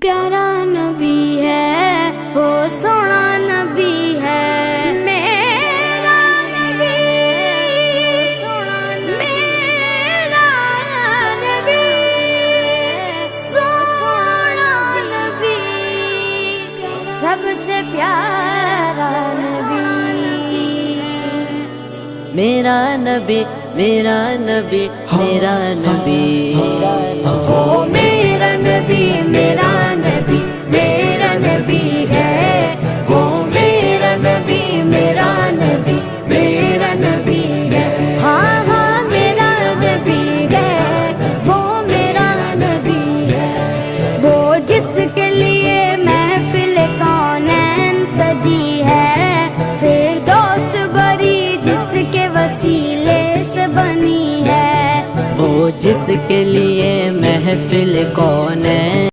प्यारा नबी है वो सोना नबी है मेरा नबी सोना मेरा नबी सोना नबी सबसे प्यारा नबी मेरा नबी मेरा नबी मेरा नबी वो मेरा नबी मेरा नबी मेरा नबी है वो मेरा नबी मेरा नबी मेरा नबी है हाँ हाँ मेरा नबी है वो मेरा नबी है वो जिसके लिए महफिल कौनैन सजी है फिरदौस बरी जिसके वसीले से बनी है वो जिसके लिए महफिल कौन है।